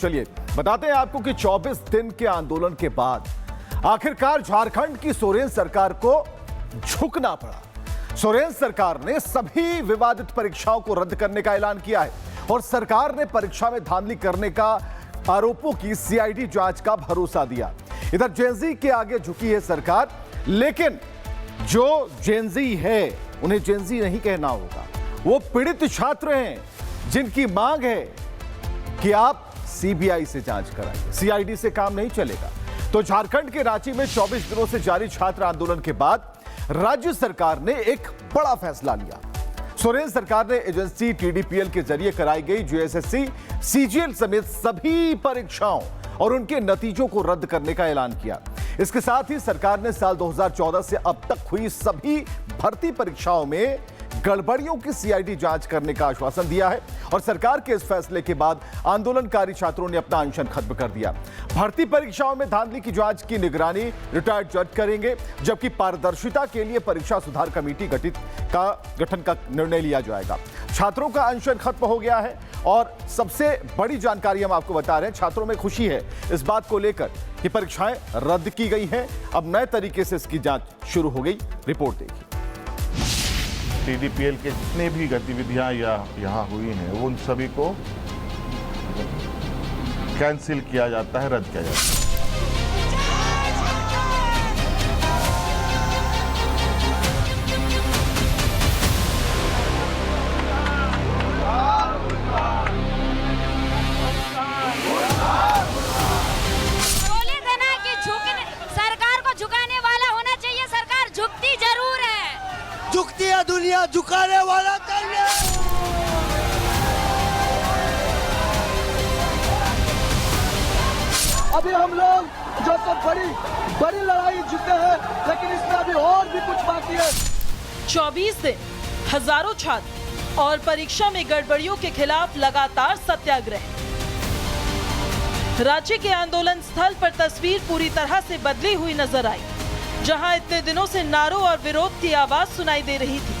चलिए बताते हैं आपको कि 24 दिन के आंदोलन के बाद आखिरकार झारखंड की सोरेन सरकार को झुकना पड़ा। सोरेन सरकार ने सभी विवादित परीक्षाओं को रद्द करने का ऐलान किया है और सरकार ने परीक्षा में धांधली करने का आरोपों की सीआईडी जांच का भरोसा दिया। इधर जेनजी के आगे झुकी है सरकार, लेकिन जो जेनजी है उन्हें जेनजी नहीं कहना होगा। वो पीड़ित छात्र हैं जिनकी मांग है कि आप सीबीआई से जांच कराइए, सीआईडी से काम नहीं चलेगा। तो झारखंड के रांची में 24 दिनों से जारी छात्र आंदोलन के बाद राज्य सरकार ने एक बड़ा फैसला लिया। सोरेन सरकार ने एजेंसी टीडीपीएल के जरिए कराई गई जेएसएससी, सीजीएल समेत सभी परीक्षाओं और उनके नतीजों को रद्द करने का ऐलान किया। इसके साथ ही सरकार ने साल 2014 से अब तक हुई सभी भर्ती परीक्षाओं में गड़बड़ियों की सीआईडी जांच करने का आश्वासन दिया है और सरकार के इस फैसले के बाद आंदोलनकारी छात्रों ने अपना अनशन खत्म कर दिया। भर्ती परीक्षाओं में धांधली की जांच की निगरानी रिटायर्ड जज करेंगे, जबकि पारदर्शिता के लिए परीक्षा सुधार कमेटी गठन का निर्णय लिया जाएगा। छात्रों का अनशन खत्म हो गया है और सबसे बड़ी जानकारी हम आपको बता रहे हैं, छात्रों में खुशी है इस बात को लेकर कि परीक्षाएं रद्द की गई हैं। अब नए तरीके से इसकी जांच शुरू हो गई। रिपोर्ट देखिए। टीडीपीएल के जितने भी गतिविधियां यहाँ हुई हैं उन सभी को कैंसिल किया जाता है, रद्द किया जाता है। सरकार को झुकाने वाला होना चाहिए। सरकार झुकती जरूर है, झुकती है दुनिया, झुकाने वाला चाहिए। अभी हम लोग जो तो बड़ी लड़ाई जीते हैं, लेकिन इसमें अभी और भी कुछ बाकी है। 24 दिन, हजारों छात्र और परीक्षा में गड़बड़ियों के खिलाफ लगातार सत्याग्रह। रांची के आंदोलन स्थल पर तस्वीर पूरी तरह से बदली हुई नजर आई, जहां इतने दिनों से नारों और विरोध की आवाज सुनाई दे रही थी।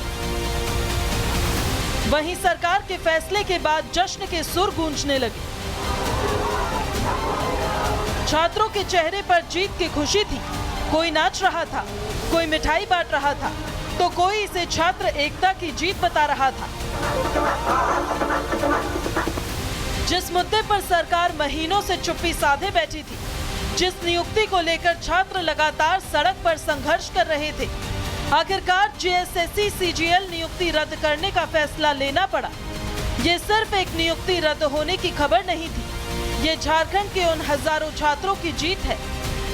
वहीं सरकार के फैसले के बाद जश्न के सुर गूंजने लगे। छात्रों के चेहरे पर जीत की खुशी थी। कोई नाच रहा था, कोई मिठाई बांट रहा था, तो कोई इसे छात्र एकता की जीत बता रहा था। जिस मुद्दे पर सरकार महीनों से चुप्पी साधे बैठी थी, जिस नियुक्ति को लेकर छात्र लगातार सड़क पर संघर्ष कर रहे थे, आखिरकार जेएसएससी सीजीएल नियुक्ति रद्द करने का फैसला लेना पड़ा। ये सिर्फ एक नियुक्ति रद्द होने की खबर नहीं थी, ये झारखंड के उन हजारों छात्रों की जीत है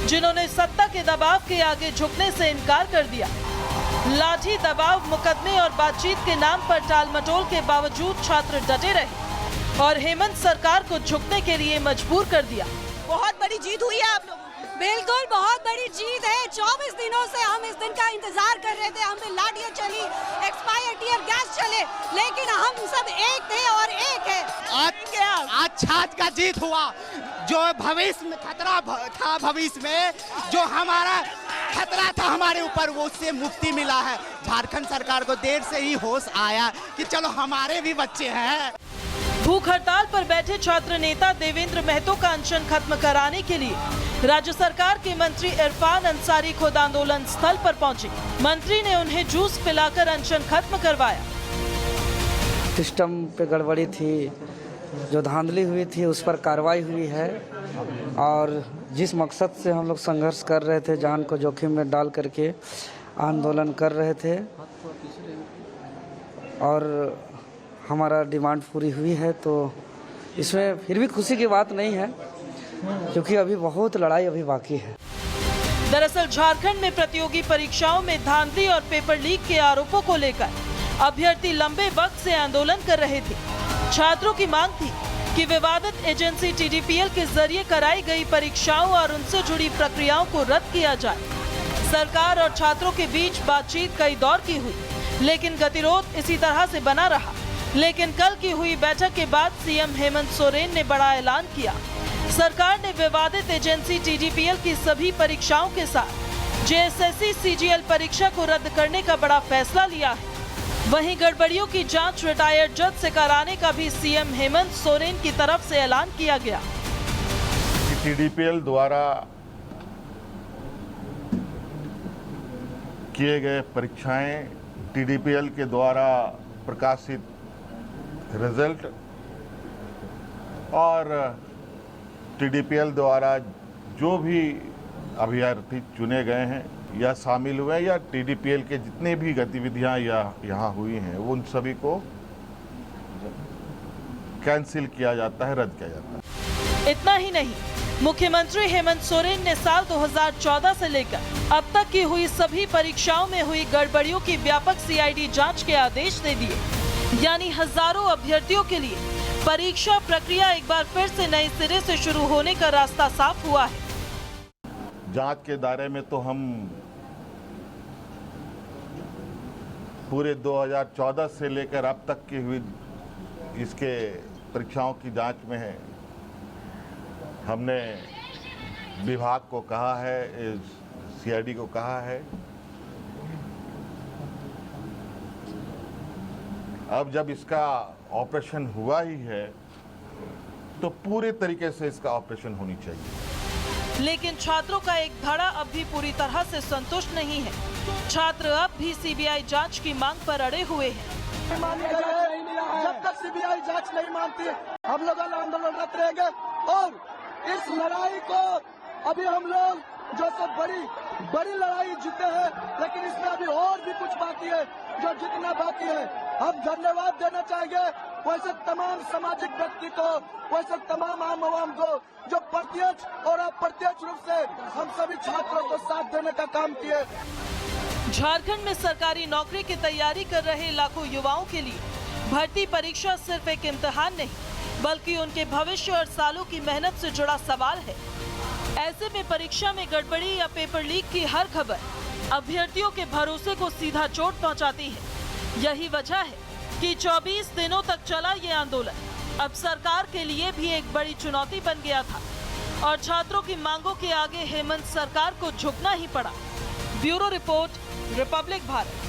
जिन्होंने सत्ता के दबाव के आगे झुकने से इनकार कर दिया। लाठी, दबाव, मुकदमे और बातचीत के नाम पर टालमटोल के बावजूद छात्र डटे रहे और हेमंत सरकार को झुकने के लिए मजबूर कर दिया। बहुत बड़ी जीत हुई है आप लोगों की। बिल्कुल बहुत बड़ी जीत है। 24 दिनों से हम इस दिन का इंतजार कर रहे थे। हम पे लाठियां चली, एक्सपायर टीयर गैस चले, लेकिन हम सब एक थे और एक है। आज छात्र का जीत हुआ। जो भविष्य में खतरा था, भविष्य में जो हमारा खतरा था हमारे ऊपर, वो उससे मुक्ति मिला है। झारखंड सरकार को देर से ही होश आया कि चलो हमारे भी बच्चे हैं। भूख हड़ताल पर बैठे छात्र नेता देवेंद्र महतो का अनशन खत्म कराने के लिए राज्य सरकार के मंत्री इरफान अंसारी खुद आंदोलन स्थल पर पहुंचे। मंत्री ने उन्हें जूस पिलाकर अनशन खत्म करवाया। सिस्टम पे गड़बड़ी थी, जो धांधली हुई थी उस पर कार्रवाई हुई है और जिस मकसद से हम लोग संघर्ष कर रहे थे, जान को जोखिम में डाल करके आंदोलन कर रहे थे और हमारा डिमांड पूरी हुई है, तो इसमें फिर भी खुशी की बात नहीं है, क्योंकि अभी बहुत लड़ाई अभी बाकी है। दरअसल झारखंड में प्रतियोगी परीक्षाओं में धांधली और पेपर लीक के आरोपों को लेकर अभ्यर्थी लंबे वक्त से आंदोलन कर रहे थे। छात्रों की मांग थी कि विवादित एजेंसी टीडीपीएल के जरिए कराई गई परीक्षाओं और उनसे जुड़ी प्रक्रियाओं को रद्द किया जाए। सरकार और छात्रों के बीच बातचीत कई दौर की हुई, लेकिन गतिरोध इसी तरह से बना रहा। लेकिन कल की हुई बैठक के बाद सीएम हेमंत सोरेन ने बड़ा ऐलान किया। सरकार ने विवादित एजेंसी टीडीपीएल की सभी परीक्षाओं के साथ जेएसएससी सीजीएल परीक्षा को रद्द करने का बड़ा फैसला लिया है। वहीं गड़बड़ियों की जांच रिटायर्ड जज से कराने का भी सीएम हेमंत सोरेन की तरफ से ऐलान किया गया। TDPL द्वारा किए गए परीक्षाएं, TDPL के द्वारा प्रकाशित रिजल्ट और TDPL द्वारा जो भी अभ्यर्थी चुने गए हैं या शामिल हुए या TDPL के जितने भी गतिविधियां यहाँ हुई हैं उन सभी को कैंसिल किया जाता है, रद्द किया जाता है। इतना ही नहीं, मुख्यमंत्री हेमंत सोरेन ने साल 2014 से लेकर अब तक की हुई सभी परीक्षाओं में हुई गड़बड़ियों की व्यापक CID जांच के आदेश दे दिए। यानी हजारों अभ्यर्थियों के लिए परीक्षा प्रक्रिया एक बार फिर से नए सिरे से शुरू होने का रास्ता साफ हुआ है। जांच के दायरे में तो हम पूरे 2014 से लेकर अब तक की हुई इसके परीक्षाओं की जांच में है। हमने विभाग को कहा है, CID को कहा है, अब जब इसका ऑपरेशन हुआ ही है तो पूरे तरीके से इसका ऑपरेशन होनी चाहिए। लेकिन छात्रों का एक धड़ा अब भी पूरी तरह से संतुष्ट नहीं है। छात्र अब भी CBI जांच की मांग पर अड़े हुए हैं। जब तक CBI जांच नहीं मानती हम लोग आंदोलनरत रहेंगे और इस लड़ाई को अभी हम लोग जो सब बड़ी लड़ाई जीते हैं, लेकिन इसमें अभी और भी कुछ बाकी है जो जितना बाकी है। हम धन्यवाद देना चाहेंगे वैसे तमाम सामाजिक व्यक्ति को, वैसे तमाम आम आवाम को जो प्रत्यक्ष और अप्रत्यक्ष रूप से हम सभी छात्रों को साथ देने का काम किए। झारखंड में सरकारी नौकरी की तैयारी कर रहे लाखों युवाओं के लिए भर्ती परीक्षा सिर्फ एक इम्तिहान नहीं, बल्कि उनके भविष्य और सालों की मेहनत से जुड़ा सवाल है। ऐसे में परीक्षा में गड़बड़ी या पेपर लीक की हर खबर अभ्यर्थियों के भरोसे को सीधा चोट पहुंचाती है। यही वजह है कि 24 दिनों तक चला ये आंदोलन अब सरकार के लिए भी एक बड़ी चुनौती बन गया था और छात्रों की मांगों के आगे हेमंत सरकार को झुकना ही पड़ा। Bureau report, Republic Bharat.